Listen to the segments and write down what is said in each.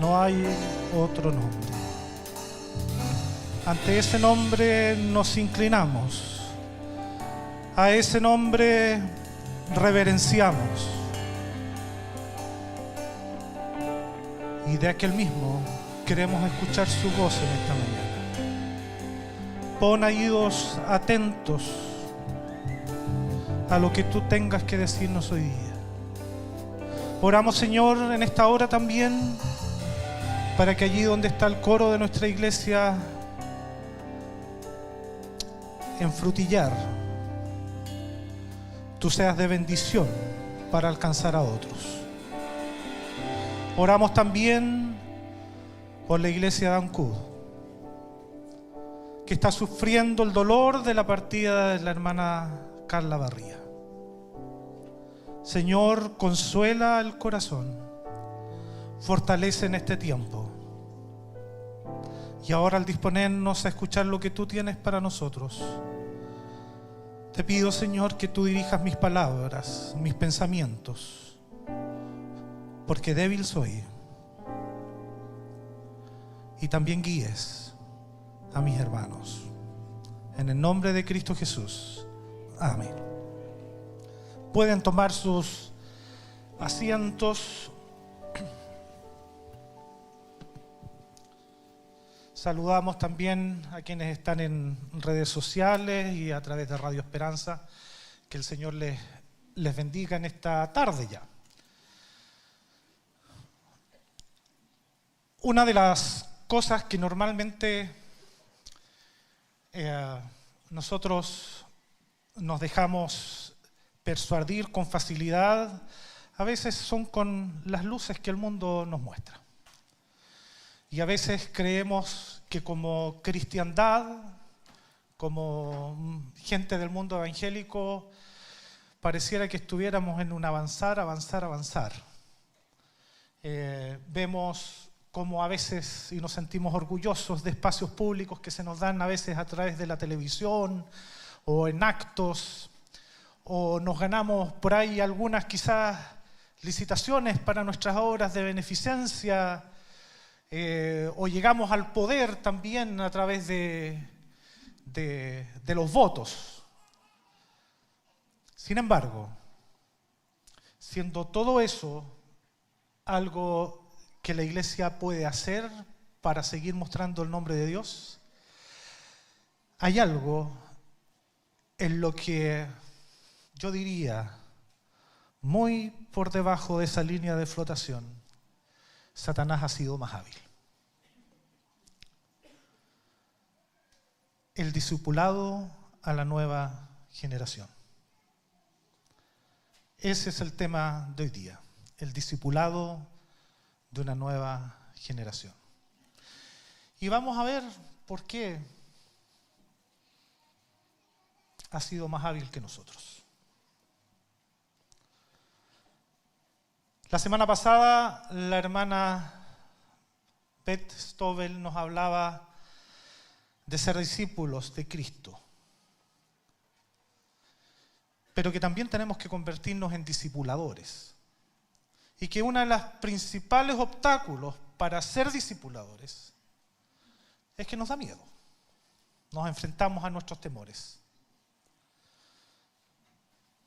no hay otro nombre. Ante ese nombre nos inclinamos, a ese nombre reverenciamos, y de aquel mismo queremos escuchar su voz en esta mañana. Pon oídos atentos a lo que tú tengas que decirnos hoy día. Oramos, Señor, en esta hora también, para que allí donde está el coro de nuestra iglesia, en Frutillar, tú seas de bendición para alcanzar a otros. Oramos también por la iglesia de Ancud, que está sufriendo el dolor de la partida de la hermana Carla Barría. Señor, consuela el corazón, fortalece en este tiempo. Y ahora, al disponernos a escuchar lo que tú tienes para nosotros, te pido, Señor, que tú dirijas mis palabras, mis pensamientos, porque débil soy. Y también guíes a mis hermanos. En el nombre de Cristo Jesús. Amén. Pueden tomar sus asientos. Saludamos también a quienes están en redes sociales y a través de Radio Esperanza. Que el Señor les bendiga en esta tarde ya. Una de las cosas que normalmente nosotros nos dejamos persuadir con facilidad, a veces son con las luces que el mundo nos muestra. Y a veces creemos que como cristiandad, como gente del mundo evangélico, pareciera que estuviéramos en un avanzar. Vemos como a veces, y nos sentimos orgullosos de espacios públicos que se nos dan a veces a través de la televisión o en actos, o nos ganamos por ahí algunas quizás licitaciones para nuestras obras de beneficencia, o llegamos al poder también a través de los votos. Sin embargo, siendo todo eso algo que la iglesia puede hacer para seguir mostrando el nombre de Dios, hay algo en lo que yo diría, muy por debajo de esa línea de flotación, Satanás ha sido más hábil. El discipulado a la nueva generación. Ese es el tema de hoy día, el discipulado de una nueva generación. Y vamos a ver por qué ha sido más hábil que nosotros. La semana pasada la hermana Beth Stovell nos hablaba de ser discípulos de Cristo, pero que también tenemos que convertirnos en discipuladores. Y que uno de los principales obstáculos para ser discipuladores es que nos da miedo. Nos enfrentamos a nuestros temores.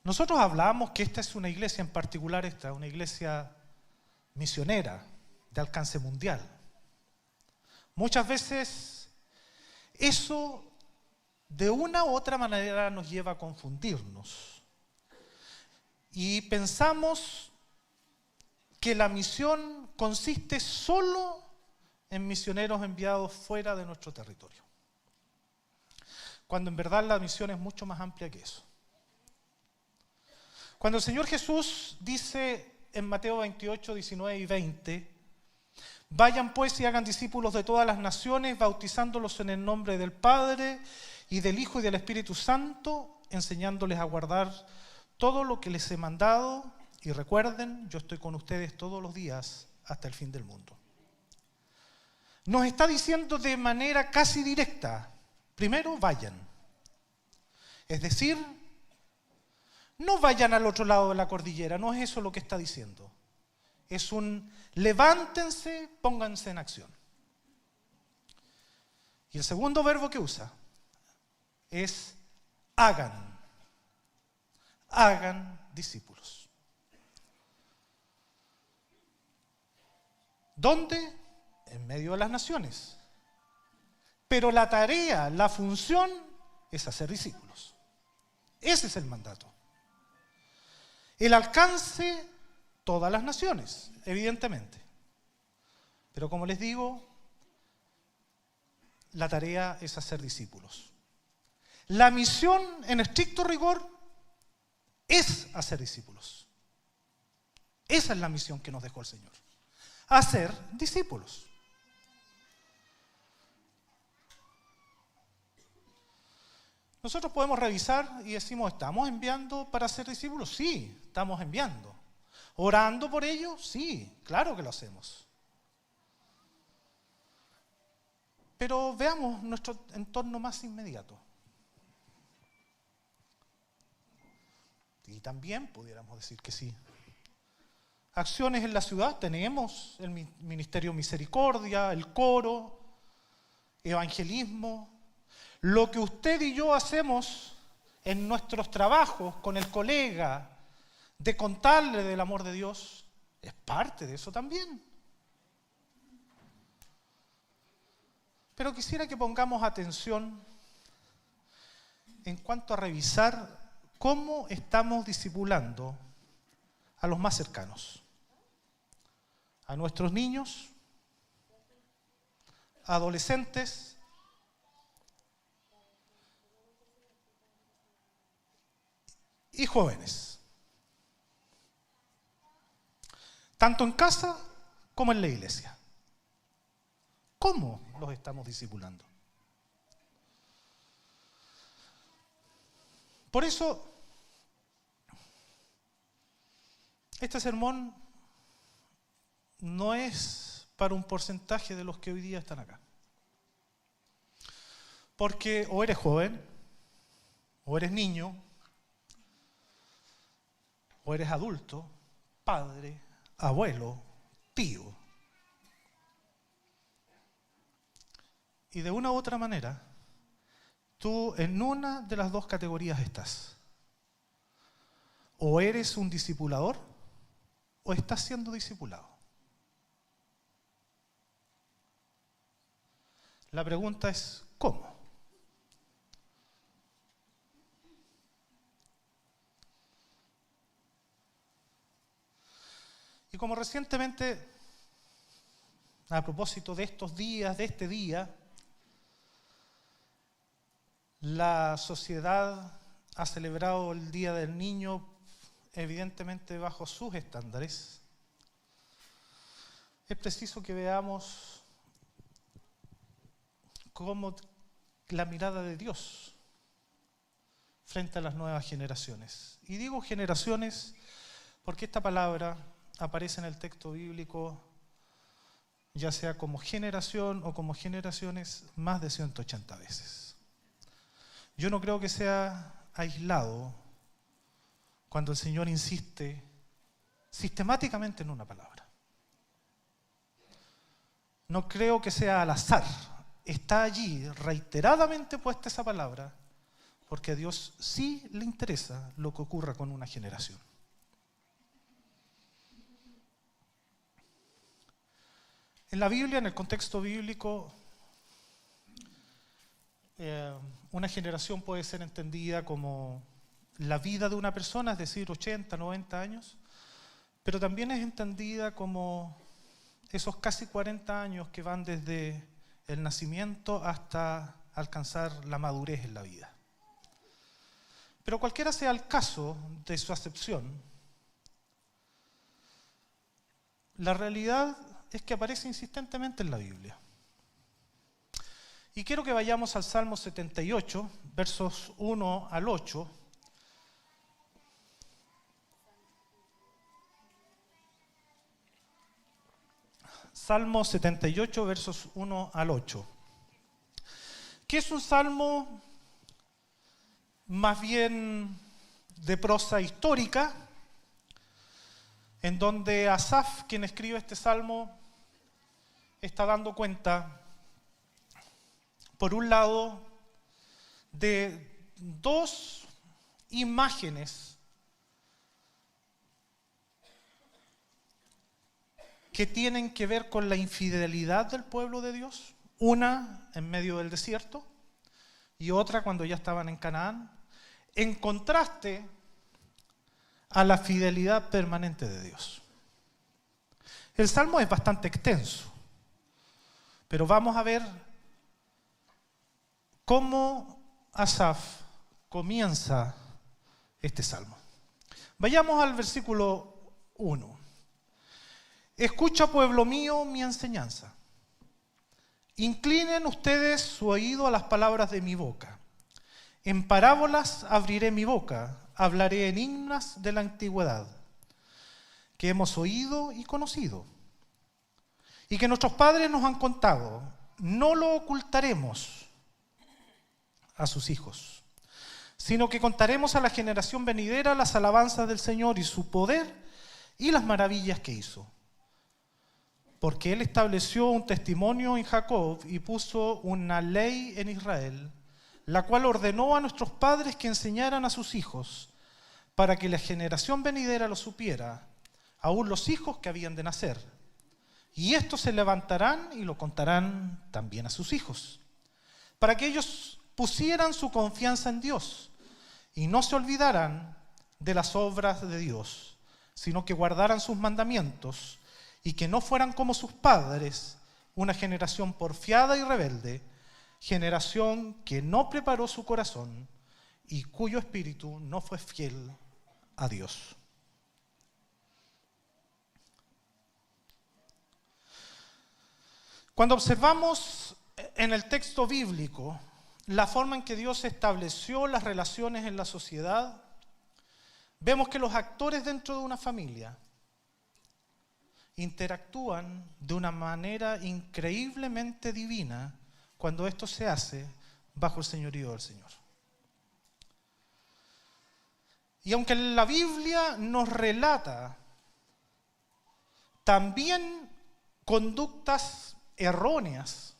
Nosotros hablamos que esta es una iglesia en particular, una iglesia misionera, de alcance mundial. Muchas veces eso de una u otra manera nos lleva a confundirnos. Y pensamos que la misión consiste solo en misioneros enviados fuera de nuestro territorio. Cuando en verdad la misión es mucho más amplia que eso. Cuando el Señor Jesús dice en Mateo 28, 19 y 20, vayan pues y hagan discípulos de todas las naciones, bautizándolos en el nombre del Padre y del Hijo y del Espíritu Santo, enseñándoles a guardar todo lo que les he mandado, y recuerden, yo estoy con ustedes todos los días hasta el fin del mundo. Nos está diciendo de manera casi directa, primero vayan. Es decir, no vayan al otro lado de la cordillera, no es eso lo que está diciendo. Es un levántense, pónganse en acción. Y el segundo verbo que usa es hagan. Hagan discípulos. ¿Dónde? En medio de las naciones. Pero la tarea, la función es hacer discípulos. Ese es el mandato. El alcance, todas las naciones, evidentemente. Pero como les digo, la tarea es hacer discípulos. La misión, en estricto rigor, es hacer discípulos. Esa es la misión que nos dejó el Señor. Hacer discípulos. Nosotros podemos revisar y decimos, ¿estamos enviando para ser discípulos? Sí, estamos enviando. ¿Orando por ellos? Sí, claro que lo hacemos. Pero veamos nuestro entorno más inmediato. Y también pudiéramos decir que sí. Acciones en la ciudad, tenemos el Ministerio Misericordia, el coro, evangelismo. Lo que usted y yo hacemos en nuestros trabajos con el colega, de contarle del amor de Dios, es parte de eso también. Pero quisiera que pongamos atención en cuanto a revisar cómo estamos discipulando a los más cercanos, a nuestros niños, adolescentes y jóvenes, tanto en casa como en la iglesia. ¿Cómo los estamos discipulando? Por eso, este sermón no es para un porcentaje de los que hoy día están acá. Porque o eres joven, o eres niño, o eres adulto, padre, abuelo, tío. Y de una u otra manera, tú en una de las dos categorías estás. O eres un discipulador, o estás siendo discipulado. La pregunta es, ¿cómo? Y como recientemente, a propósito de estos días, de este día, la sociedad ha celebrado el Día del Niño, evidentemente bajo sus estándares. Es preciso que veamos cómo la mirada de Dios frente a las nuevas generaciones. Y digo generaciones porque esta palabra aparece en el texto bíblico, ya sea como generación o como generaciones, más de 180 veces. Yo no creo que sea aislado cuando el Señor insiste sistemáticamente en una palabra. No creo que sea al azar. Está allí reiteradamente puesta esa palabra porque a Dios sí le interesa lo que ocurra con una generación. En la Biblia, en el contexto bíblico, una generación puede ser entendida como la vida de una persona, es decir, 80, 90 años, pero también es entendida como esos casi 40 años que van desde el nacimiento hasta alcanzar la madurez en la vida. Pero cualquiera sea el caso de su acepción, la realidad es que aparece insistentemente en la Biblia. Y quiero que vayamos al Salmo 78, versos 1 al 8. Salmo 78, versos 1 al 8. Que es un salmo más bien de prosa histórica, en donde Asaf, quien escribe este salmo, está dando cuenta, por un lado, de dos imágenes que tienen que ver con la infidelidad del pueblo de Dios, una en medio del desierto y otra cuando ya estaban en Canaán, en contraste a la fidelidad permanente de Dios. El salmo es bastante extenso, pero vamos a ver cómo Asaf comienza este salmo. Vayamos al versículo 1. Escucha, pueblo mío, mi enseñanza. Inclinen ustedes su oído a las palabras de mi boca. En parábolas abriré mi boca, hablaré enigmas de la antigüedad, que hemos oído y conocido, y que nuestros padres nos han contado. No lo ocultaremos a sus hijos, sino que contaremos a la generación venidera las alabanzas del Señor y su poder y las maravillas que hizo. Porque Él estableció un testimonio en Jacob y puso una ley en Israel, la cual ordenó a nuestros padres que enseñaran a sus hijos, para que la generación venidera lo supiera, aún los hijos que habían de nacer. Y estos se levantarán y lo contarán también a sus hijos, para que ellos pusieran su confianza en Dios y no se olvidaran de las obras de Dios, sino que guardaran sus mandamientos y que no fueran como sus padres, una generación porfiada y rebelde, generación que no preparó su corazón y cuyo espíritu no fue fiel a Dios. Cuando observamos en el texto bíblico la forma en que Dios estableció las relaciones en la sociedad, vemos que los actores dentro de una familia interactúan de una manera increíblemente divina cuando esto se hace bajo el señorío del Señor. Y aunque la Biblia nos relata también conductas erróneas,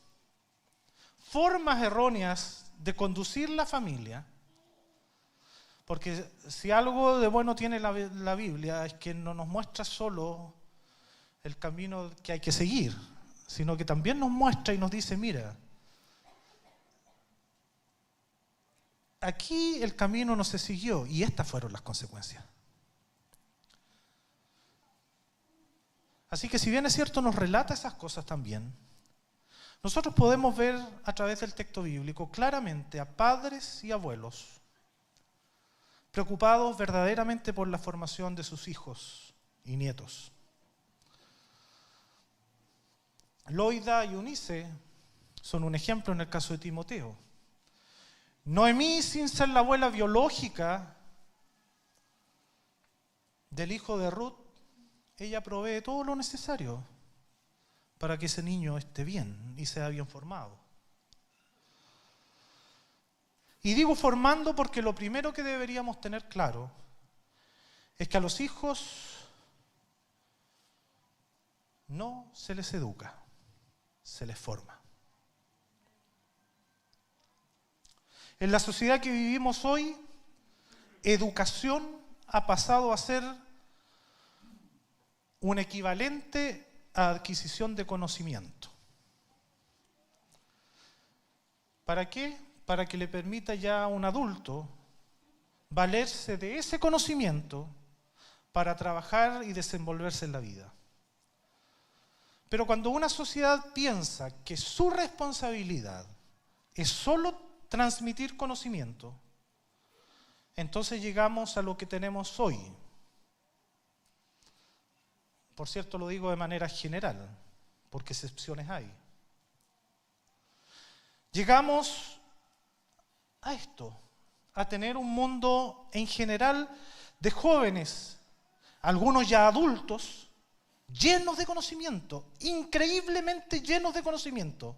formas erróneas de conducir la familia, porque si algo de bueno tiene la Biblia es que no nos muestra solo el camino que hay que seguir, sino que también nos muestra y nos dice, mira, aquí el camino no se siguió y estas fueron las consecuencias. Así que si bien es cierto, nos relata esas cosas también, nosotros podemos ver a través del texto bíblico claramente a padres y abuelos preocupados verdaderamente por la formación de sus hijos y nietos. Loida y Eunice son un ejemplo en el caso de Timoteo. Noemí, sin ser la abuela biológica del hijo de Ruth, ella provee todo lo necesario para que ese niño esté bien y sea bien formado. Y digo formando porque lo primero que deberíamos tener claro es que a los hijos no se les educa, se les forma. En la sociedad que vivimos hoy, educación ha pasado a ser un equivalente a adquisición de conocimiento. ¿Para qué? Para que le permita ya a un adulto valerse de ese conocimiento para trabajar y desenvolverse en la vida. Pero cuando una sociedad piensa que su responsabilidad es solo transmitir conocimiento, entonces llegamos a lo que tenemos hoy. Por cierto, lo digo de manera general, porque excepciones hay. Llegamos a esto, a tener un mundo en general de jóvenes, algunos ya adultos, llenos de conocimiento, increíblemente llenos de conocimiento,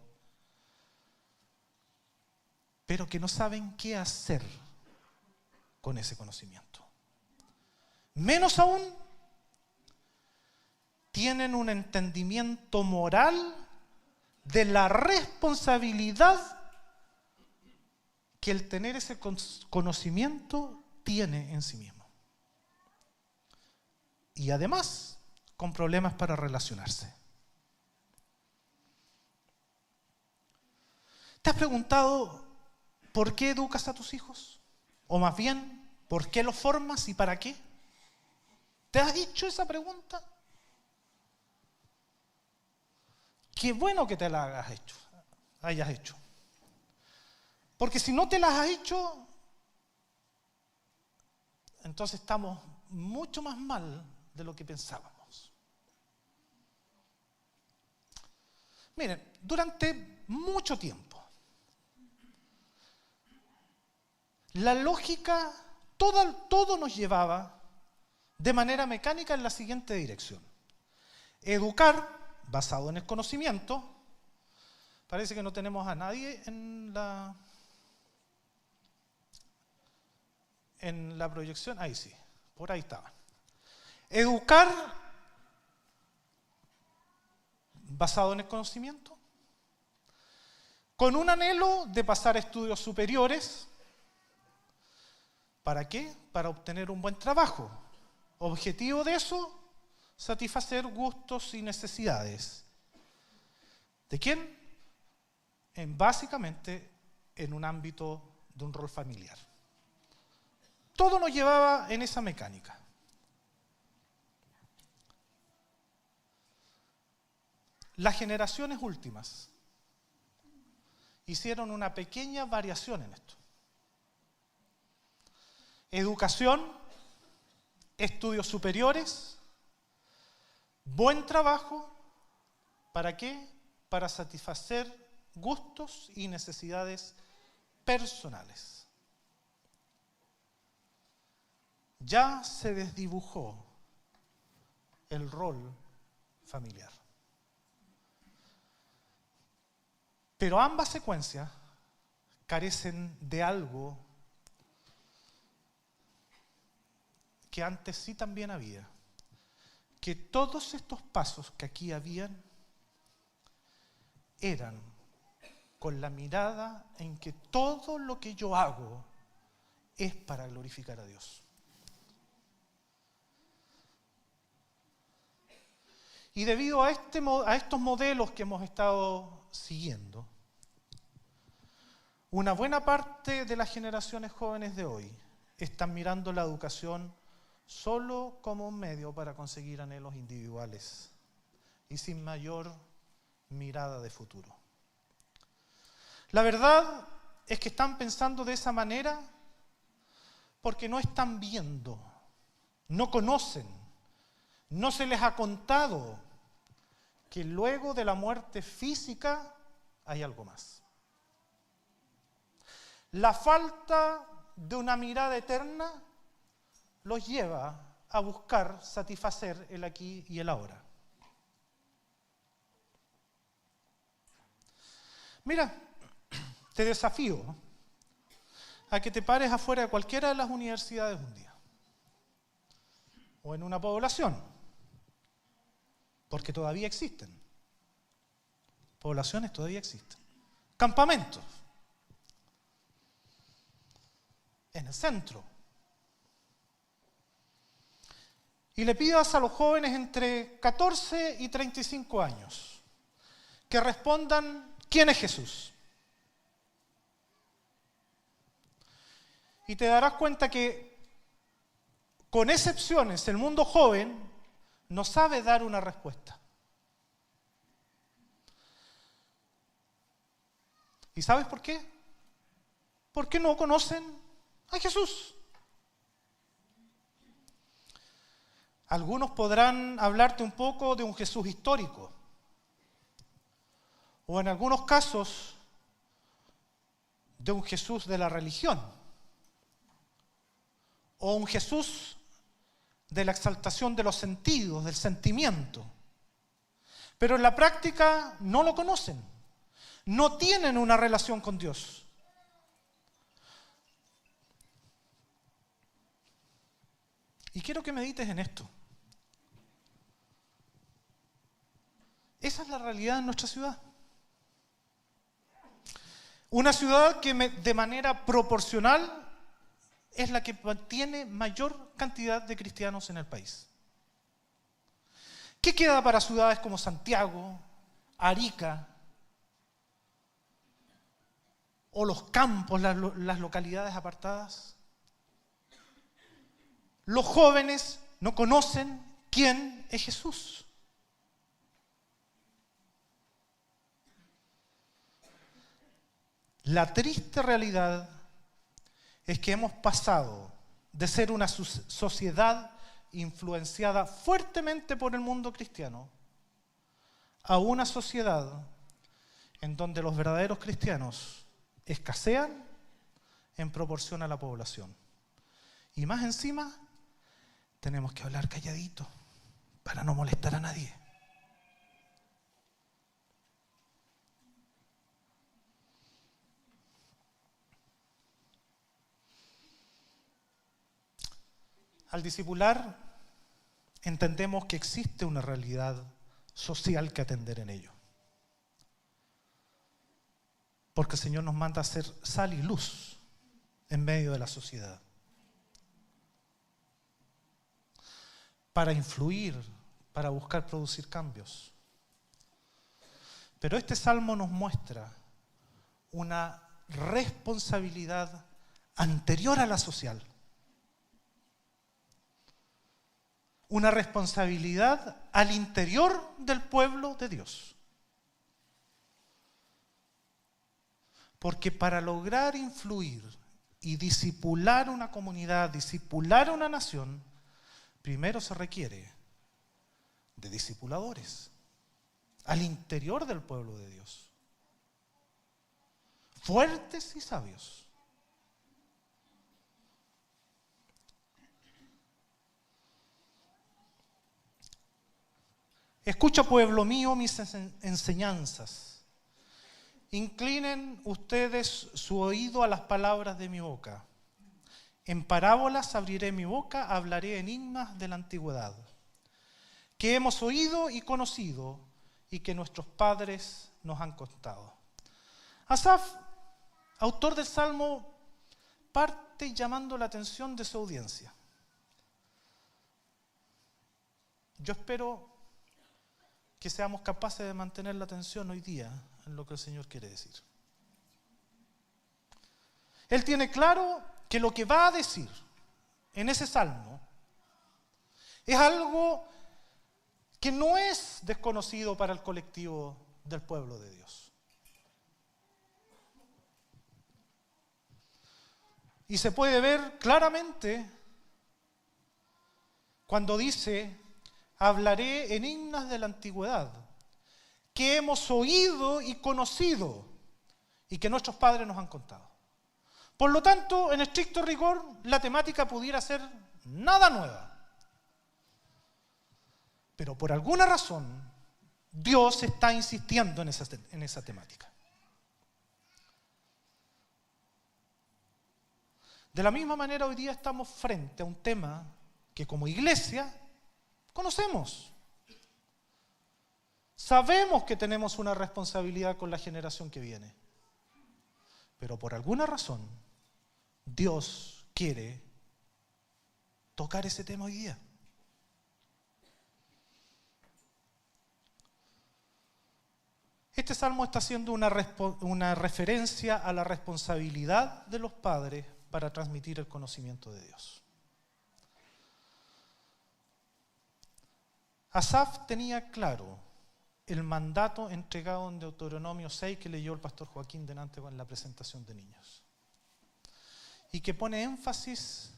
pero que no saben qué hacer con ese conocimiento. Menos aún tienen un entendimiento moral de la responsabilidad que el tener ese conocimiento tiene en sí mismo. Y además, con problemas para relacionarse. ¿Te has preguntado por qué educas a tus hijos? O más bien, ¿por qué los formas y para qué? ¿Te has hecho esa pregunta? Qué bueno que te la hayas hecho. Porque si no te las has hecho, entonces estamos mucho más mal de lo que pensábamos. Miren, durante mucho tiempo, la lógica, todo nos llevaba de manera mecánica en la siguiente dirección. Educar basado en el conocimiento. Parece que no tenemos a nadie en la proyección. Ahí sí, por ahí estaba. Educar basado en el conocimiento, con un anhelo de pasar estudios superiores. ¿Para qué? Para obtener un buen trabajo. Objetivo de eso, satisfacer gustos y necesidades. ¿De quién? Básicamente en un ámbito de un rol familiar. Todo nos llevaba en esa mecánica. Las generaciones últimas hicieron una pequeña variación en esto. Educación, estudios superiores, buen trabajo, ¿para qué? Para satisfacer gustos y necesidades personales. Ya se desdibujó el rol familiar. Pero ambas secuencias carecen de algo que antes sí también había. Que todos estos pasos que aquí habían eran con la mirada en que todo lo que yo hago es para glorificar a Dios. Y debido a estos modelos que hemos estado siguiendo, una buena parte de las generaciones jóvenes de hoy están mirando la educación solo como un medio para conseguir anhelos individuales y sin mayor mirada de futuro. La verdad es que están pensando de esa manera porque no están viendo, no conocen, no se les ha contado que luego de la muerte física hay algo más. La falta de una mirada eterna los lleva a buscar satisfacer el aquí y el ahora. Mira, te desafío a que te pares afuera de cualquiera de las universidades un día, o en una población, porque todavía existen. Poblaciones todavía existen. Campamentos. En el centro. Y le pidas a los jóvenes entre 14 y 35 años que respondan: ¿quién es Jesús? Y te darás cuenta que, con excepciones, el mundo joven no sabe dar una respuesta. ¿Y sabes por qué? Porque no conocen a Jesús. Algunos podrán hablarte un poco de un Jesús histórico, o en algunos casos de un Jesús de la religión, o un Jesús de la exaltación de los sentidos, del sentimiento. Pero en la práctica no lo conocen, no tienen una relación con Dios. Y quiero que medites en esto. esa es la realidad en nuestra ciudad. Una ciudad que de manera proporcional es la que tiene mayor cantidad de cristianos en el país. ¿Qué queda para ciudades como Santiago, Arica, o los campos, las localidades apartadas? Los jóvenes no conocen quién es Jesús. La triste realidad es que hemos pasado de ser una sociedad influenciada fuertemente por el mundo cristiano a una sociedad en donde los verdaderos cristianos escasean en proporción a la población. Y más encima, tenemos que hablar calladito para no molestar a nadie. Al discipular, entendemos que existe una realidad social que atender en ello. Porque el Señor nos manda a ser sal y luz en medio de la sociedad. Para influir, para buscar producir cambios. Pero este salmo nos muestra una responsabilidad anterior a la social. Una responsabilidad al interior del pueblo de Dios. Porque para lograr influir y discipular una comunidad, discipular una nación, primero se requiere de discipuladores al interior del pueblo de Dios. Fuertes y sabios. Escucha, pueblo mío, mis enseñanzas. Inclinen ustedes su oído a las palabras de mi boca. En parábolas abriré mi boca, hablaré enigmas de la antigüedad, que hemos oído y conocido y que nuestros padres nos han contado. Asaf, autor del Salmo, parte llamando la atención de su audiencia. Yo espero que seamos capaces de mantener la atención hoy día en lo que el Señor quiere decir. Él tiene claro que lo que va a decir en ese salmo es algo que no es desconocido para el colectivo del pueblo de Dios. Y se puede ver claramente cuando dice: hablaré enigmas de la antigüedad, que hemos oído y conocido, y que nuestros padres nos han contado. Por lo tanto, en estricto rigor, la temática pudiera ser nada nueva. Pero por alguna razón, Dios está insistiendo en esa temática. De la misma manera, hoy día estamos frente a un tema que como iglesia conocemos. Sabemos que tenemos una responsabilidad con la generación que viene. Pero por alguna razón, Dios quiere tocar ese tema hoy día. Este salmo está haciendo una referencia a la responsabilidad de los padres para transmitir el conocimiento de Dios. Asaf tenía claro el mandato entregado en Deuteronomio 6 que leyó el pastor Joaquín delante en la presentación de niños. Y que pone énfasis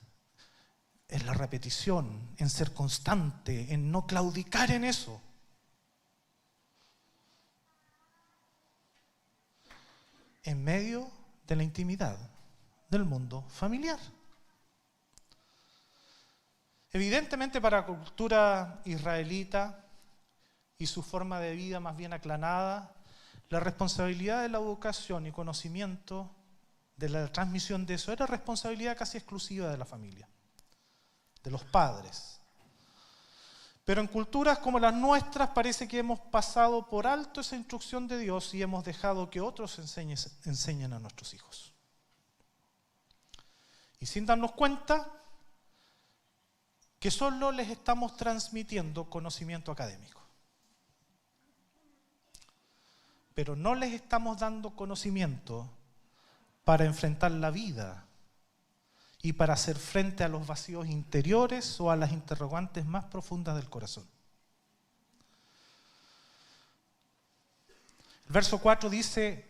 en la repetición, en ser constante, en no claudicar en eso. En medio de la intimidad del mundo familiar. Evidentemente para la cultura israelita y su forma de vida más bien aclanada, la responsabilidad de la educación y conocimiento, de la transmisión de eso, era responsabilidad casi exclusiva de la familia, de los padres. Pero en culturas como las nuestras parece que hemos pasado por alto esa instrucción de Dios y hemos dejado que otros enseñen a nuestros hijos. Y sin darnos cuenta que solo les estamos transmitiendo conocimiento académico. Pero no les estamos dando conocimiento para enfrentar la vida y para hacer frente a los vacíos interiores o a las interrogantes más profundas del corazón. El verso 4 dice: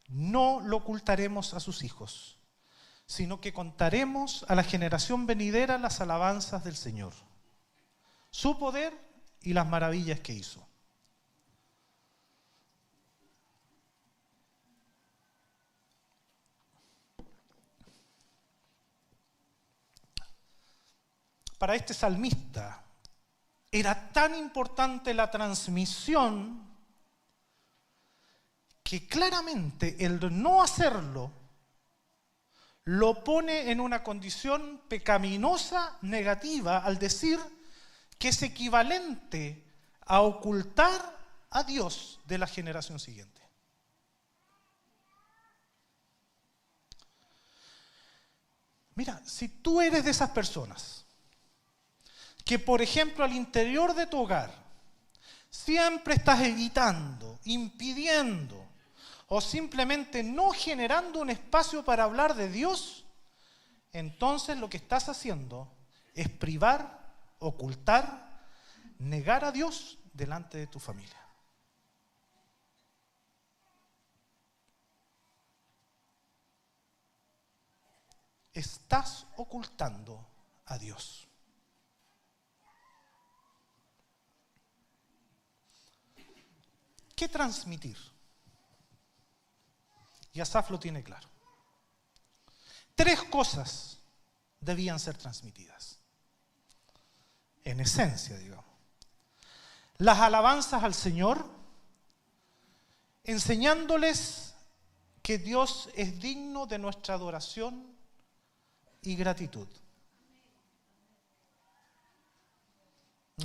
no lo ocultaremos a sus hijos, sino que contaremos a la generación venidera las alabanzas del Señor, su poder y las maravillas que hizo. Para este salmista era tan importante la transmisión que claramente el no hacerlo lo pone en una condición pecaminosa, negativa, al decir que es equivalente a ocultar a Dios de la generación siguiente. Mira, si tú eres de esas personas que, por ejemplo, al interior de tu hogar siempre estás evitando, impidiendo o simplemente no generando un espacio para hablar de Dios, entonces lo que estás haciendo es privar, ocultar, negar a Dios delante de tu familia. Estás ocultando a Dios. ¿Qué transmitir? Y Asaf lo tiene claro. 3 cosas debían ser transmitidas. En esencia, digamos. Las alabanzas al Señor, enseñándoles que Dios es digno de nuestra adoración y gratitud.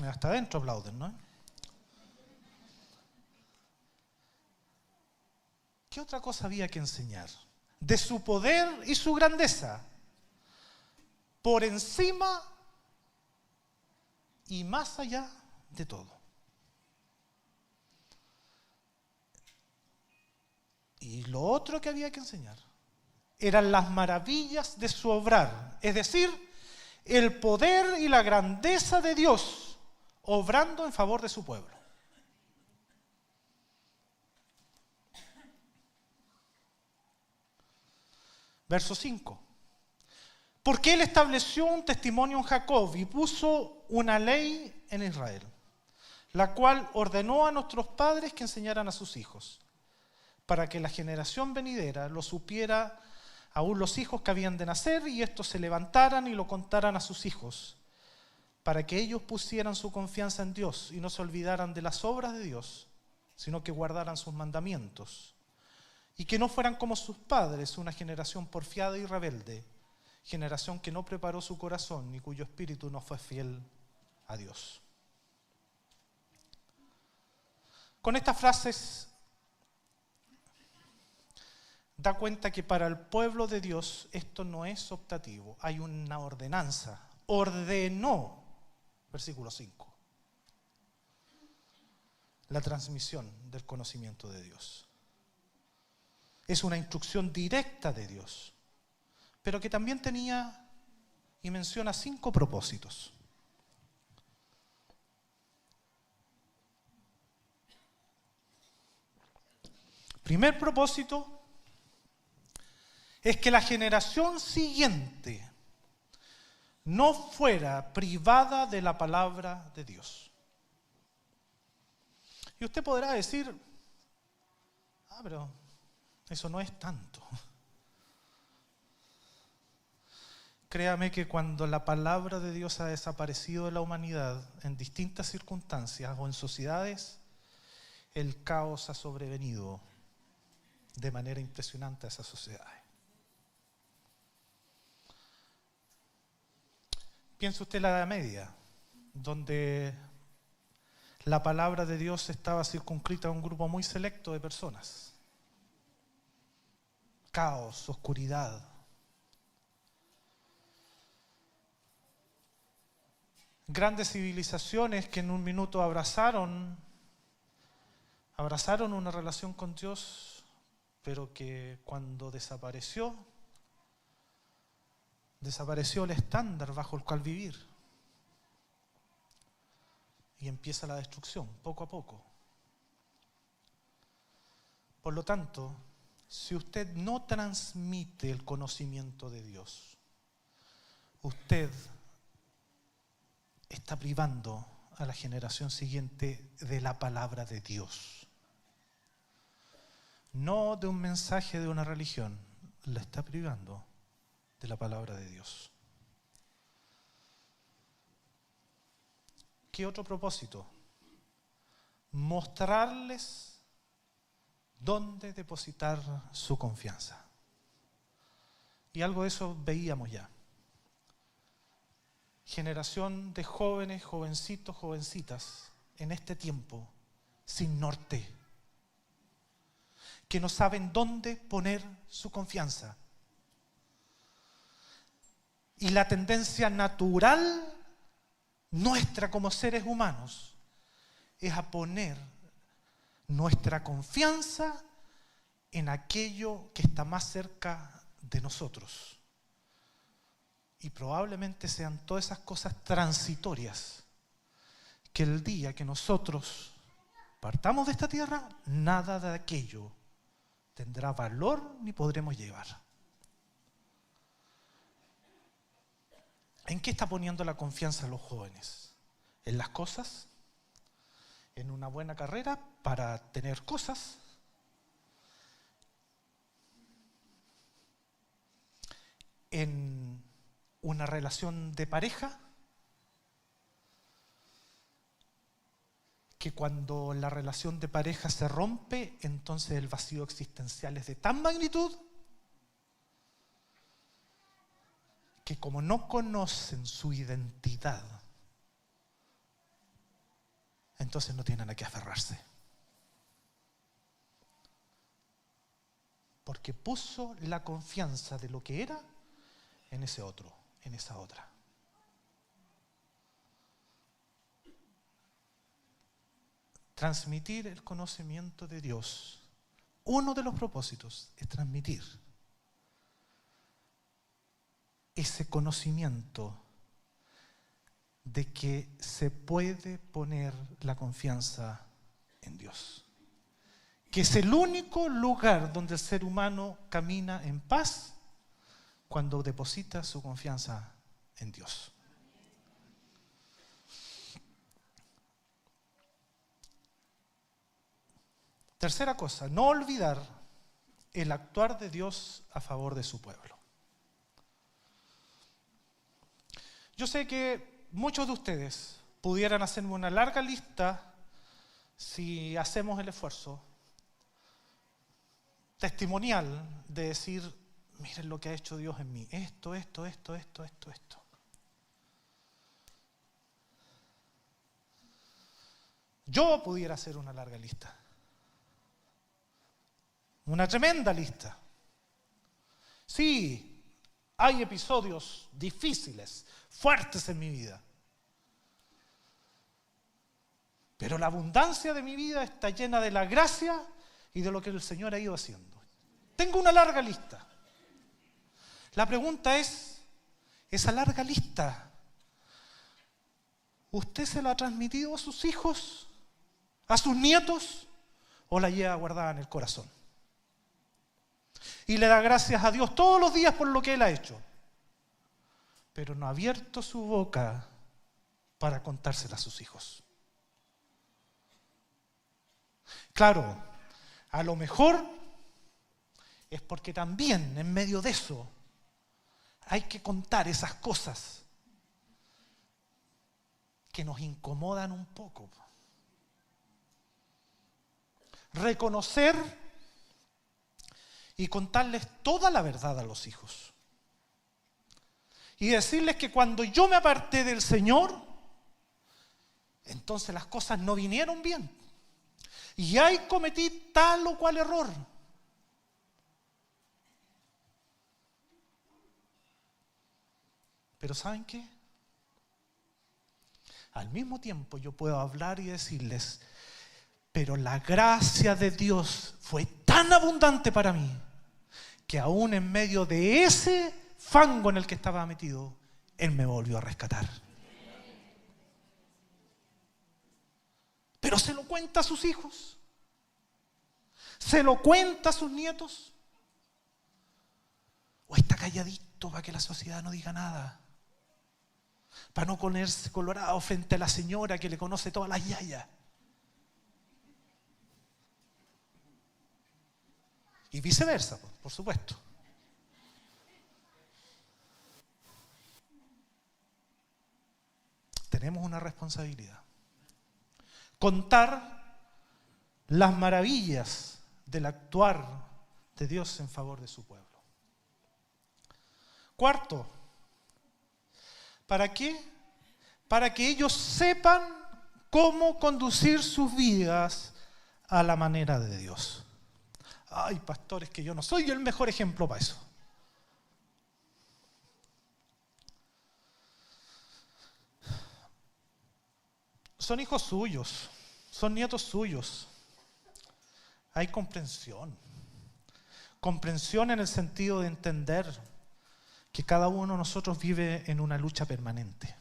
Hasta adentro aplauden, ¿no? ¿Qué otra cosa había que enseñar? De su poder y su grandeza, por encima y más allá de todo. Y lo otro que había que enseñar eran las maravillas de su obrar, es decir, el poder y la grandeza de Dios obrando en favor de su pueblo. Verso 5. Porque Él estableció un testimonio en Jacob y puso una ley en Israel, la cual ordenó a nuestros padres que enseñaran a sus hijos, para que la generación venidera lo supiera aún los hijos que habían de nacer, y estos se levantaran y lo contaran a sus hijos, para que ellos pusieran su confianza en Dios y no se olvidaran de las obras de Dios, sino que guardaran sus mandamientos. Y que no fueran como sus padres, una generación porfiada y rebelde, generación que no preparó su corazón y cuyo espíritu no fue fiel a Dios. Con estas frases da cuenta que para el pueblo de Dios esto no es optativo, hay una ordenanza. Ordenó, versículo 5, la transmisión del conocimiento de Dios. Es una instrucción directa de Dios, pero que también tenía y menciona 5 propósitos. Primer propósito es que la generación siguiente no fuera privada de la palabra de Dios. Y usted podrá decir, pero eso no es tanto. Créame que cuando la palabra de Dios ha desaparecido de la humanidad en distintas circunstancias o en sociedades, el caos ha sobrevenido de manera impresionante a esas sociedades. Piense usted en la Edad Media, donde la palabra de Dios estaba circunscrita a un grupo muy selecto de personas. Caos, oscuridad. Grandes civilizaciones que en un minuto abrazaron una relación con Dios, pero que cuando desapareció el estándar bajo el cual vivir. Y empieza la destrucción, poco a poco. Por lo tanto, si usted no transmite el conocimiento de Dios, usted está privando a la generación siguiente de la palabra de Dios. No de un mensaje de una religión, la está privando de la palabra de Dios. ¿Qué otro propósito? Mostrarles dónde depositar su confianza. Y algo de eso veíamos ya. Generación de jóvenes, jovencitos, jovencitas en este tiempo sin norte, que no saben dónde poner su confianza. Y la tendencia natural nuestra como seres humanos es a poner nuestra confianza en aquello que está más cerca de nosotros. Y probablemente sean todas esas cosas transitorias que el día que nosotros partamos de esta tierra, nada de aquello tendrá valor ni podremos llevar. ¿En qué está poniendo la confianza los jóvenes? ¿En las cosas? ¿En una buena carrera para tener cosas? ¿En una relación de pareja? Que cuando la relación de pareja se rompe, entonces el vacío existencial es de tal magnitud que como no conocen su identidad, entonces no tienen a qué aferrarse. Porque puso la confianza de lo que era en ese otro, en esa otra. Transmitir el conocimiento de Dios. Uno de los propósitos es transmitir ese conocimiento de que se puede poner la confianza en Dios. Que es el único lugar donde el ser humano camina en paz cuando deposita su confianza en Dios. Tercera cosa, no olvidar el actuar de Dios a favor de su pueblo. Yo sé que muchos de ustedes pudieran hacerme una larga lista si hacemos el esfuerzo testimonial de decir, miren lo que ha hecho Dios en mí, esto. Yo pudiera hacer una larga lista, una tremenda lista. Sí, hay episodios difíciles, fuertes en mi vida. Pero la abundancia de mi vida está llena de la gracia y de lo que el Señor ha ido haciendo. Tengo una larga lista. La pregunta es, esa larga lista, ¿usted se la ha transmitido a sus hijos, a sus nietos, o la lleva guardada en el corazón? Y le da gracias a Dios todos los días por lo que Él ha hecho, pero no ha abierto su boca para contársela a sus hijos. Claro, a lo mejor es porque también en medio de eso hay que contar esas cosas que nos incomodan un poco. Reconocer y contarles toda la verdad a los hijos. Y decirles que cuando yo me aparté del Señor, entonces las cosas no vinieron bien. Y ahí cometí tal o cual error. Pero ¿saben qué? Al mismo tiempo yo puedo hablar y decirles, pero la gracia de Dios fue tan abundante para mí, que aún en medio de ese fango en el que estaba metido, Él me volvió a rescatar. Pero se lo cuenta a sus hijos, se lo cuenta a sus nietos, o está calladito para que la sociedad no diga nada, para no ponerse colorado frente a la señora que le conoce todas las yayas. Y viceversa, por supuesto. Tenemos una responsabilidad. Contar las maravillas del actuar de Dios en favor de su pueblo. Cuarto, ¿para qué? Para que ellos sepan cómo conducir sus vidas a la manera de Dios. Ay, pastores, que yo no soy el mejor ejemplo para eso. Son hijos suyos, son nietos suyos. Hay comprensión. Comprensión en el sentido de entender que cada uno de nosotros vive en una lucha permanente.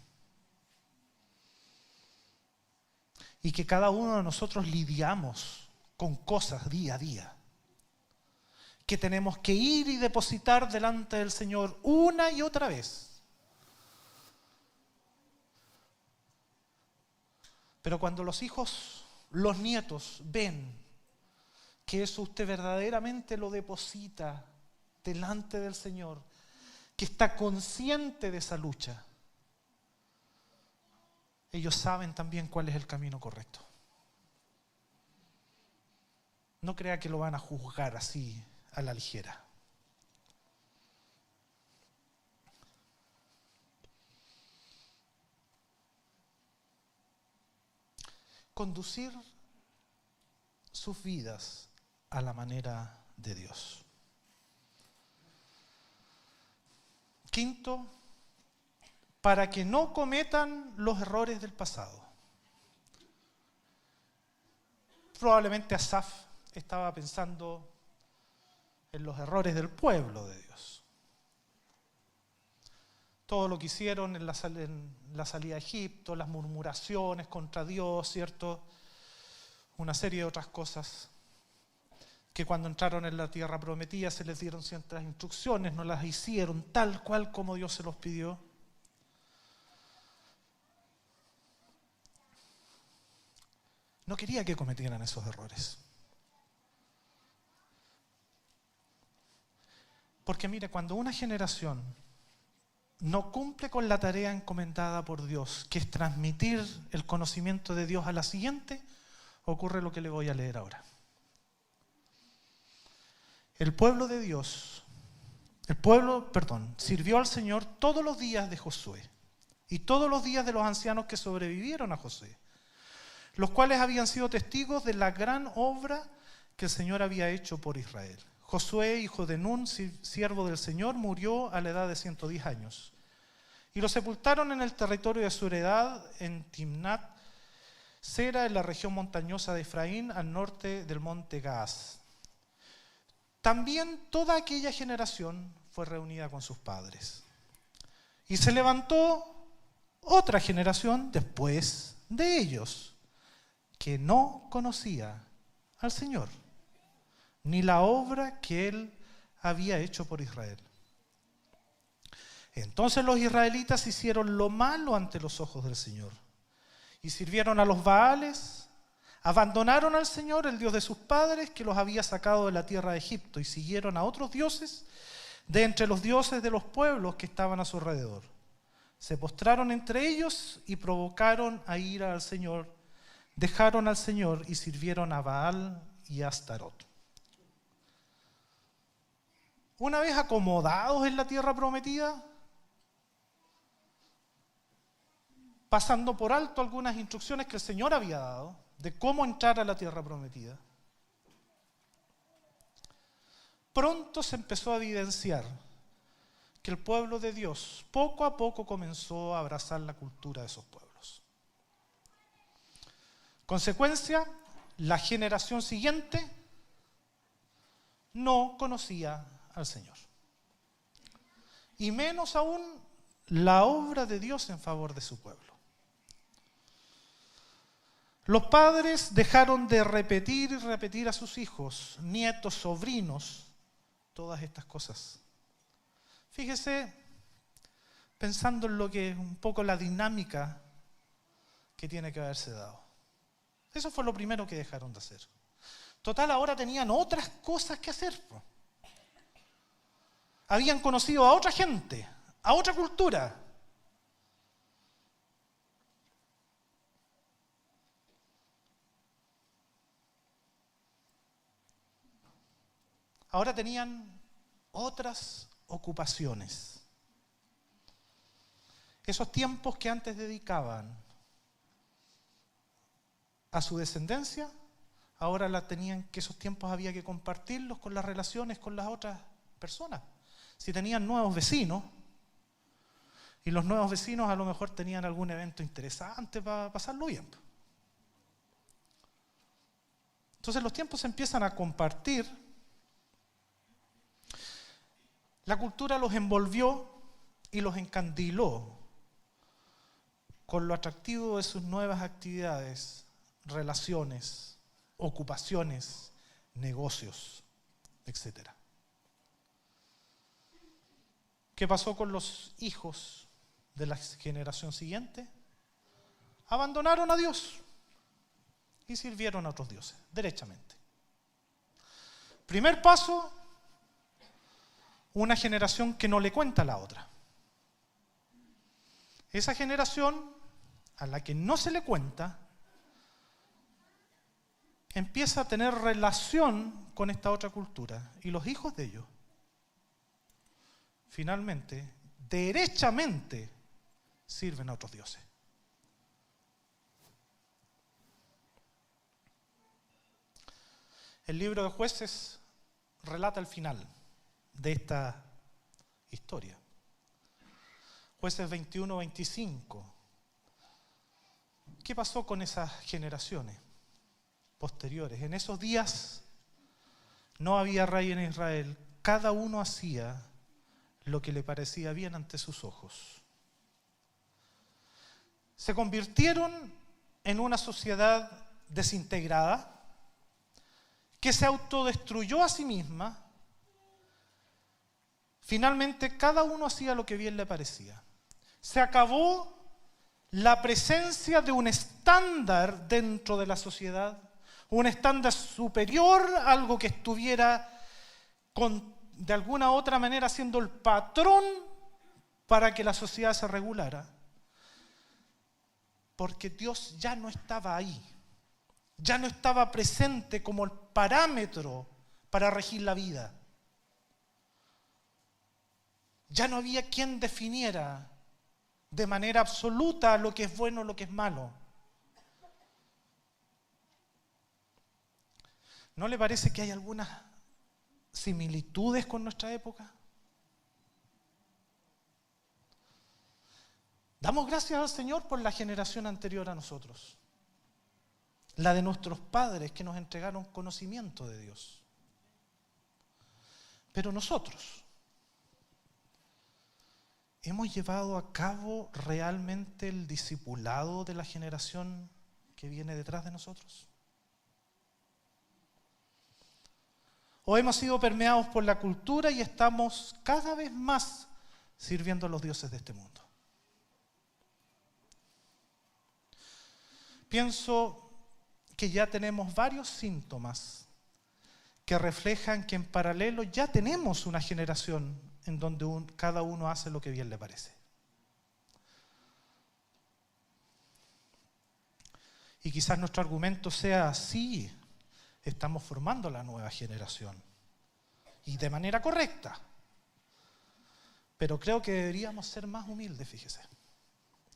Y que cada uno de nosotros lidiamos con cosas día a día, que tenemos que ir y depositar delante del Señor una y otra vez. Pero cuando los hijos, los nietos ven que eso usted verdaderamente lo deposita delante del Señor, que está consciente de esa lucha, ellos saben también cuál es el camino correcto. No crea que lo van a juzgar así a la ligera. Conducir sus vidas a la manera de Dios. Quinto, para que no cometan los errores del pasado. Probablemente Asaf estaba pensando en los errores del pueblo de Dios. Todo lo que hicieron en la salida de Egipto, las murmuraciones contra Dios, ¿cierto? Una serie de otras cosas. Que cuando entraron en la tierra prometida se les dieron ciertas instrucciones, no las hicieron tal cual como Dios se los pidió. No quería que cometieran esos errores. Porque mire, cuando una generación no cumple con la tarea encomendada por Dios, que es transmitir el conocimiento de Dios a la siguiente, ocurre lo que le voy a leer ahora. El pueblo de Dios, sirvió al Señor todos los días de Josué y todos los días de los ancianos que sobrevivieron a Josué, los cuales habían sido testigos de la gran obra que el Señor había hecho por Israel. Josué, hijo de Nun, siervo del Señor, murió a la edad de 110 años. Y lo sepultaron en el territorio de su heredad, en Timnat Sera, en la región montañosa de Efraín, al norte del monte Gaas. También toda aquella generación fue reunida con sus padres. Y se levantó otra generación después de ellos, que no conocía al Señor, ni la obra que Él había hecho por Israel. Entonces los israelitas hicieron lo malo ante los ojos del Señor, y sirvieron a los Baales. Abandonaron al Señor, el Dios de sus padres, que los había sacado de la tierra de Egipto, y siguieron a otros dioses de entre los dioses de los pueblos que estaban a su alrededor. Se postraron entre ellos y provocaron a ira al Señor. Dejaron al Señor y sirvieron a Baal y a Astarot. Una vez acomodados en la tierra prometida, pasando por alto algunas instrucciones que el Señor había dado de cómo entrar a la tierra prometida, pronto se empezó a evidenciar que el pueblo de Dios poco a poco comenzó a abrazar la cultura de esos pueblos. Consecuencia, la generación siguiente no conocía al Señor. Y menos aún la obra de Dios en favor de su pueblo. Los padres dejaron de repetir y repetir a sus hijos, nietos, sobrinos, todas estas cosas. Fíjese, pensando en lo que es un poco la dinámica que tiene que haberse dado. Eso fue lo primero que dejaron de hacer. Total, ahora tenían otras cosas que hacer. Habían conocido a otra gente, a otra cultura. Ahora tenían otras ocupaciones. Esos tiempos que antes dedicaban a su descendencia, ahora esos tiempos había que compartirlos con las relaciones con las otras personas. Si tenían nuevos vecinos, y los nuevos vecinos a lo mejor tenían algún evento interesante para pasarlo bien. Entonces los tiempos se empiezan a compartir. La cultura los envolvió y los encandiló con lo atractivo de sus nuevas actividades, relaciones, ocupaciones, negocios, etc. ¿Qué pasó con los hijos de la generación siguiente? Abandonaron a Dios y sirvieron a otros dioses, derechamente. Primer paso, una generación que no le cuenta a la otra. Esa generación a la que no se le cuenta empieza a tener relación con esta otra cultura y los hijos de ellos finalmente, derechamente, sirven a otros dioses. El libro de Jueces relata el final de esta historia. Jueces 21-25. ¿Qué pasó con esas generaciones posteriores? En esos días no había rey en Israel. Cada uno hacía lo que le parecía bien ante sus ojos. Se convirtieron en una sociedad desintegrada que se autodestruyó a sí misma. Finalmente, cada uno hacía lo que bien le parecía. Se acabó la presencia de un estándar dentro de la sociedad, un estándar superior, algo que estuviera de alguna otra manera siendo el patrón para que la sociedad se regulara. Porque Dios ya no estaba ahí, ya no estaba presente como el parámetro para regir la vida. Ya no había quien definiera de manera absoluta lo que es bueno y lo que es malo. ¿No le parece que hay algunas similitudes con nuestra época? Damos gracias al Señor por la generación anterior a nosotros, la de nuestros padres que nos entregaron conocimiento de Dios. Pero nosotros, ¿hemos llevado a cabo realmente el discipulado de la generación que viene detrás de nosotros? ¿O hemos sido permeados por la cultura y estamos cada vez más sirviendo a los dioses de este mundo? Pienso que ya tenemos varios síntomas que reflejan que en paralelo ya tenemos una generación en donde cada uno hace lo que bien le parece. Y quizás nuestro argumento sea, sí, estamos formando la nueva generación, y de manera correcta. Pero creo que deberíamos ser más humildes, fíjese.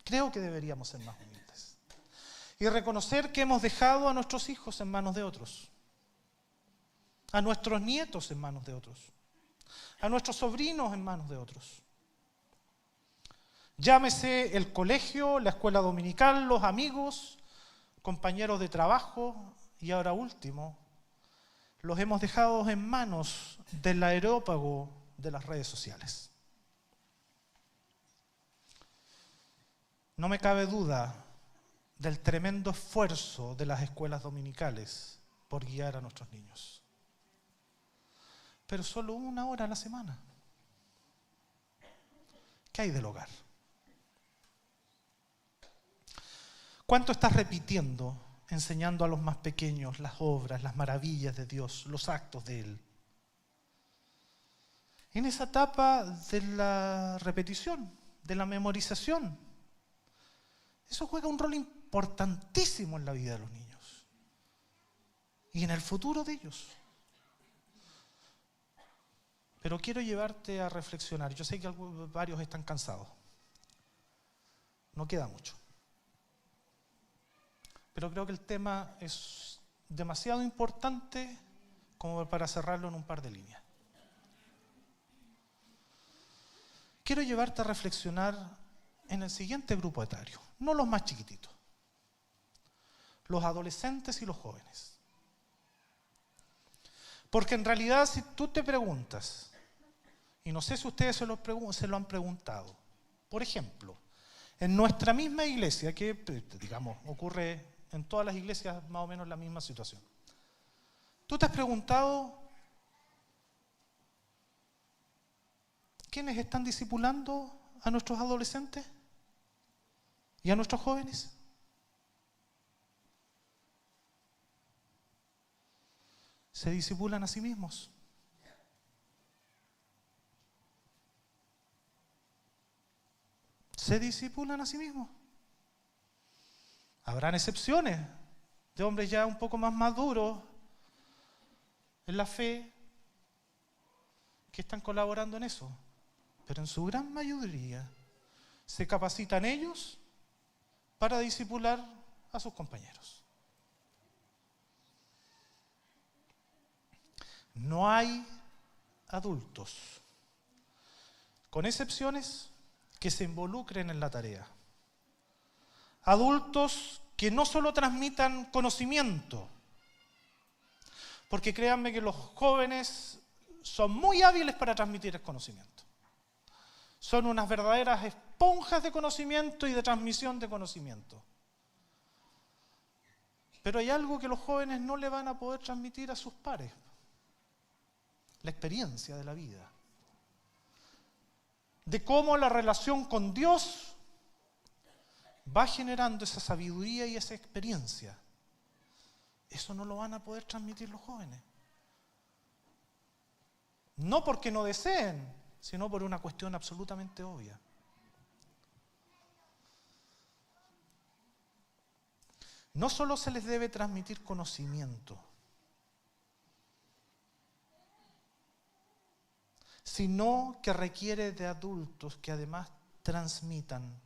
Creo que deberíamos ser más humildes. Y reconocer que hemos dejado a nuestros hijos en manos de otros, a nuestros nietos en manos de otros, a nuestros sobrinos en manos de otros. Llámese el colegio, la escuela dominical, los amigos, compañeros de trabajo y ahora último, los hemos dejado en manos del aerópago de las redes sociales. No me cabe duda del tremendo esfuerzo de las escuelas dominicales por guiar a nuestros niños. Pero solo 1 hora a la semana. ¿Qué hay del hogar? ¿Cuánto estás repitiendo, enseñando a los más pequeños las obras, las maravillas de Dios, los actos de Él? En esa etapa de la repetición, de la memorización, eso juega un rol importantísimo en la vida de los niños y en el futuro de ellos. Pero quiero llevarte a reflexionar. Yo sé que varios están cansados. No queda mucho. Pero creo que el tema es demasiado importante como para cerrarlo en un par de líneas. Quiero llevarte a reflexionar en el siguiente grupo etario, no los más chiquititos, los adolescentes y los jóvenes. Porque en realidad, si tú te preguntas, y no sé si ustedes se lo han preguntado, por ejemplo, en nuestra misma iglesia, que digamos ocurre en todas las iglesias más o menos la misma situación, ¿tú te has preguntado quiénes están discipulando a nuestros adolescentes y a nuestros jóvenes? Se discipulan a sí mismos. Se discipulan a sí mismos. Habrán excepciones de hombres ya un poco más maduros en la fe que están colaborando en eso. Pero en su gran mayoría se capacitan ellos para discipular a sus compañeros. No hay adultos, con excepciones, que se involucren en la tarea. Adultos que no solo transmitan conocimiento, porque créanme que los jóvenes son muy hábiles para transmitir el conocimiento. Son unas verdaderas esponjas de conocimiento y de transmisión de conocimiento. Pero hay algo que los jóvenes no le van a poder transmitir a sus pares: la experiencia de la vida, de cómo la relación con Dios va generando esa sabiduría y esa experiencia. Eso no lo van a poder transmitir los jóvenes. No porque no deseen, sino por una cuestión absolutamente obvia. No solo se les debe transmitir conocimiento, sino que requiere de adultos que además transmitan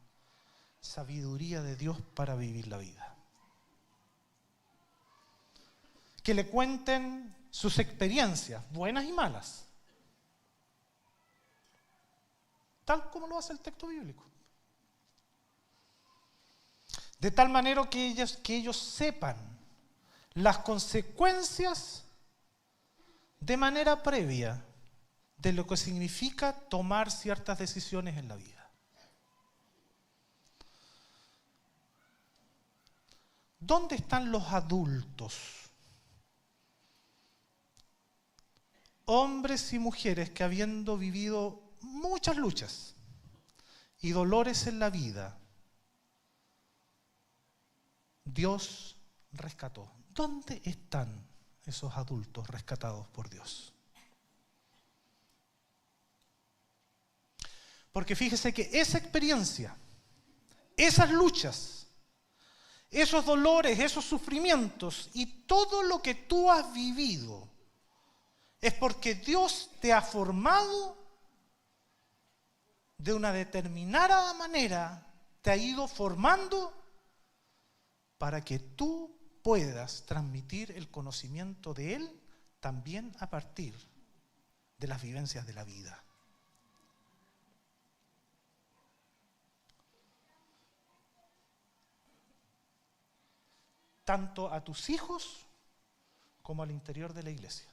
sabiduría de Dios para vivir la vida. Que le cuenten sus experiencias, buenas y malas, tal como lo hace el texto bíblico. De tal manera que ellos sepan las consecuencias de manera previa de lo que significa tomar ciertas decisiones en la vida. ¿Dónde están los adultos? Hombres y mujeres que, habiendo vivido muchas luchas y dolores en la vida, Dios rescató. ¿Dónde están esos adultos rescatados por Dios? Porque fíjese que esa experiencia, esas luchas, esos dolores, esos sufrimientos y todo lo que tú has vivido es porque Dios te ha formado de una determinada manera te ha ido formando para que tú puedas transmitir el conocimiento de Él también a partir de las vivencias de la vida. Tanto a tus hijos como al interior de la iglesia.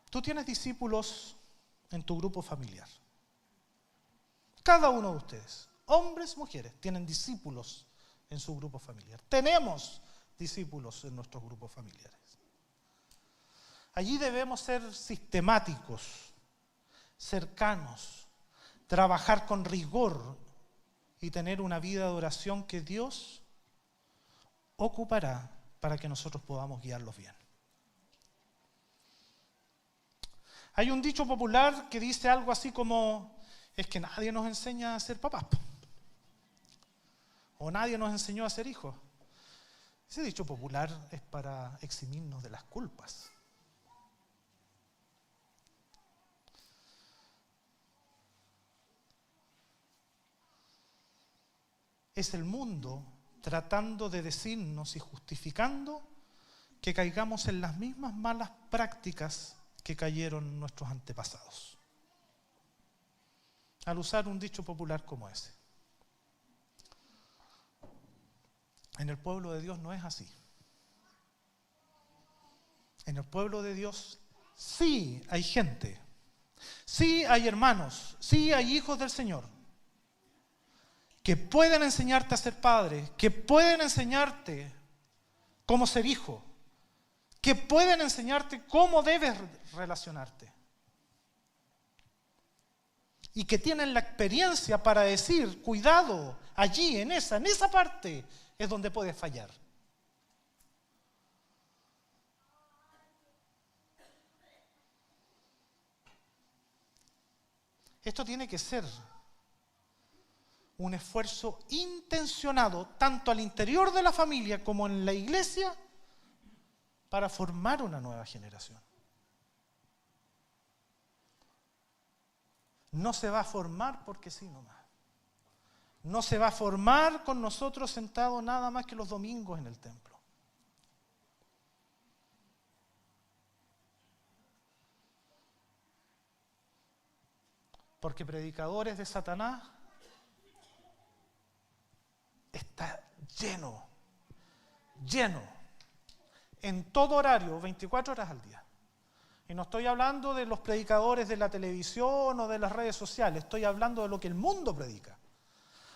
Tú tienes discípulos en tu grupo familiar. Cada uno de ustedes, hombres, mujeres, tienen discípulos en su grupo familiar. Tenemos discípulos en nuestros grupos familiares. Allí debemos ser sistemáticos, cercanos, trabajar con rigor y tener una vida de oración que Dios ocupará para que nosotros podamos guiarlos bien. Hay un dicho popular que dice algo así como, es que nadie nos enseña a ser papás, o nadie nos enseñó a ser hijos. Ese dicho popular es para eximirnos de las culpas. Es el mundo tratando de decirnos y justificando que caigamos en las mismas malas prácticas que cayeron nuestros antepasados. Al usar un dicho popular como ese. En el pueblo de Dios no es así. En el pueblo de Dios sí hay gente, sí hay hermanos, sí hay hijos del Señor, que pueden enseñarte a ser padre, que pueden enseñarte cómo ser hijo, que pueden enseñarte cómo debes relacionarte. Y que tienen la experiencia para decir, cuidado, allí, en esa parte, es donde puedes fallar. Esto tiene que ser un esfuerzo intencionado, tanto al interior de la familia como en la iglesia, para formar una nueva generación. No se va a formar porque sí nomás. No se va a formar con nosotros sentados nada más que los domingos en el templo. Porque predicadores de Satanás está lleno, en todo horario, 24 horas al día. Y no estoy hablando de los predicadores de la televisión o de las redes sociales, estoy hablando de lo que el mundo predica,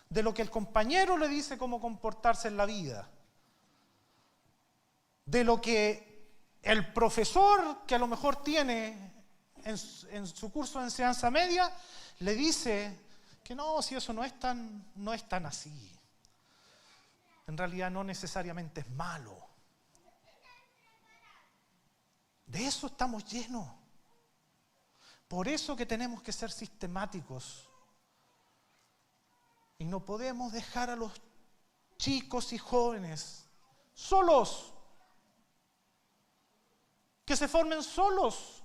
de lo que el compañero le dice cómo comportarse en la vida, de lo que el profesor que a lo mejor tiene en su curso de enseñanza media le dice que no, si eso no es tan así. En realidad no necesariamente es malo. De eso estamos llenos. Por eso que tenemos que ser sistemáticos. Y no podemos dejar a los chicos y jóvenes solos. Que se formen solos.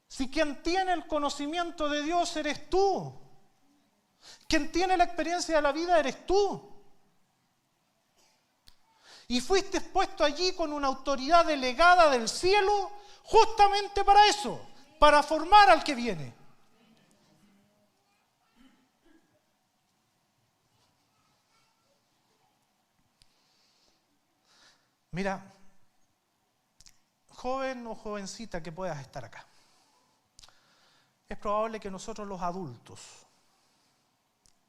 Si quien tiene el conocimiento de Dios eres tú. Quien tiene la experiencia de la vida eres tú. Y fuiste puesto allí con una autoridad delegada del cielo justamente para eso, para formar al que viene. Mira, joven o jovencita que puedas estar acá, es probable que nosotros los adultos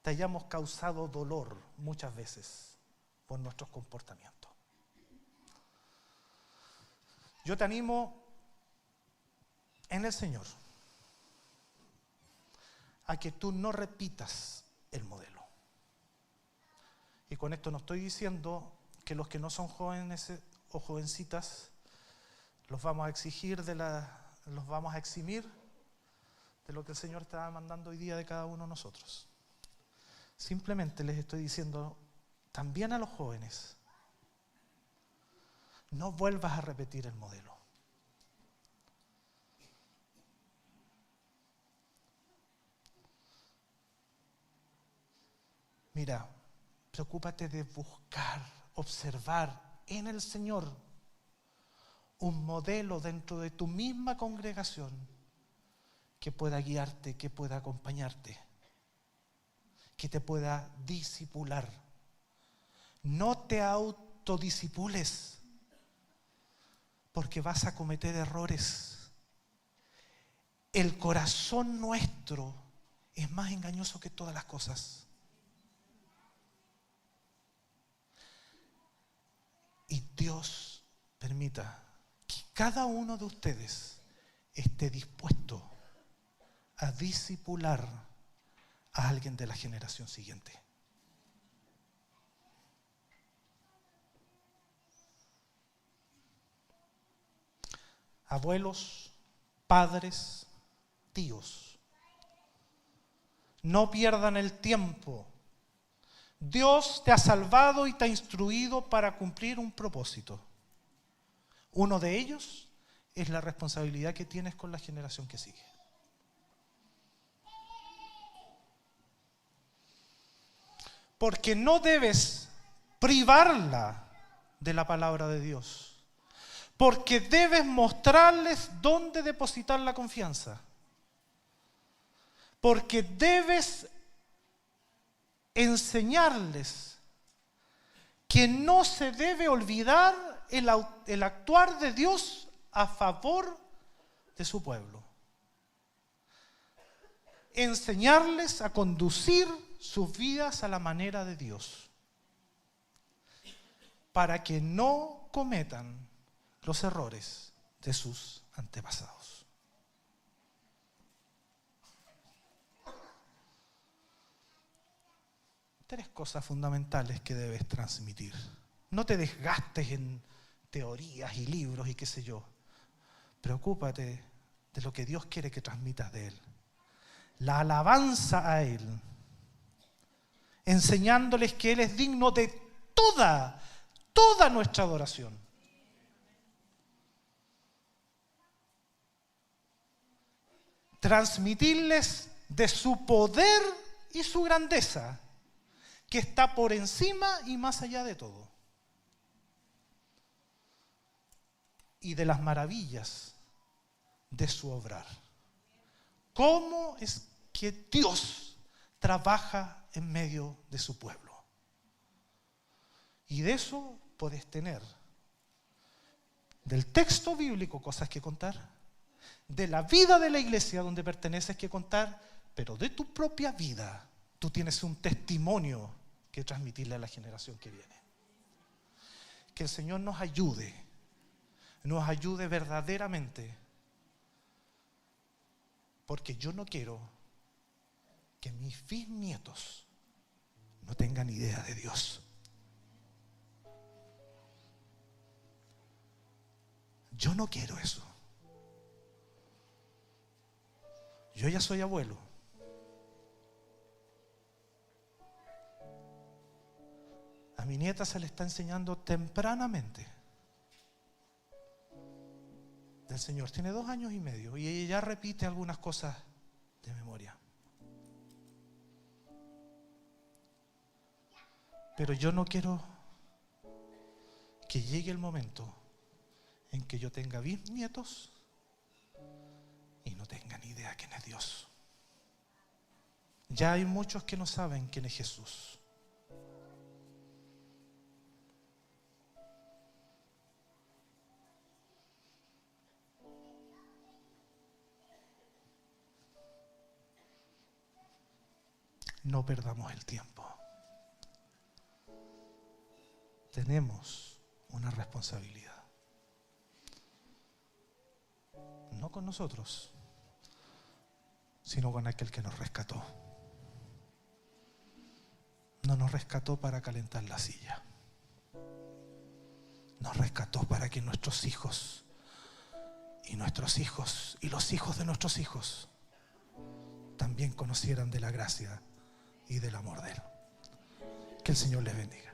te hayamos causado dolor muchas veces por nuestros comportamientos. Yo te animo en el Señor a que tú no repitas el modelo. Y con esto no estoy diciendo que los que no son jóvenes o jovencitas los vamos a exigir los vamos a eximir de lo que el Señor está demandando hoy día de cada uno de nosotros. Simplemente les estoy diciendo también a los jóvenes, no vuelvas a repetir el modelo. Mira, preocúpate de buscar, observar en el Señor un modelo dentro de tu misma congregación que pueda guiarte, que pueda acompañarte, que te pueda discipular. No te autodiscipules, porque vas a cometer errores. El corazón nuestro es más engañoso que todas las cosas. Y Dios permita que cada uno de ustedes esté dispuesto a discipular a alguien de la generación siguiente. Abuelos, padres, tíos, no pierdan el tiempo. Dios te ha salvado y te ha instruido para cumplir un propósito. Uno de ellos es la responsabilidad que tienes con la generación que sigue. Porque no debes privarla de la palabra de Dios. Porque debes mostrarles dónde depositar la confianza. Porque debes enseñarles que no se debe olvidar el actuar de Dios a favor de su pueblo. Enseñarles a conducir sus vidas a la manera de Dios, para que no cometan los errores de sus antepasados. Tres cosas fundamentales que debes transmitir. No te desgastes en teorías y libros y qué sé yo. Preocúpate de lo que Dios quiere que transmitas de Él. La alabanza a Él, enseñándoles que Él es digno de toda nuestra adoración. Transmitirles de su poder y su grandeza, que está por encima y más allá de todo. Y de las maravillas de su obrar. ¿Cómo es que Dios trabaja en medio de su pueblo? Y de eso puedes tener del texto bíblico cosas que contar, de la vida de la iglesia donde perteneces que contar, pero de tu propia vida tú tienes un testimonio que transmitirle a la generación que viene. Que el Señor nos ayude verdaderamente, porque yo no quiero que mis bisnietos no tengan idea de Dios. Yo no quiero eso. Yo ya soy abuelo. A mi nieta se le está enseñando tempranamente del Señor. Tiene 2 años y medio y ella ya repite algunas cosas de memoria. Pero yo no quiero que llegue el momento en que yo tenga bisnietos y no tengan idea quién es Dios. Ya hay muchos que no saben quién es Jesús. No perdamos el tiempo. Tenemos una responsabilidad. No con nosotros, sino con aquel que nos rescató. No nos rescató para calentar la silla. Nos rescató para que nuestros hijos y nuestros hijos y los hijos de nuestros hijos también conocieran de la gracia y del amor de Él. Que el Señor les bendiga.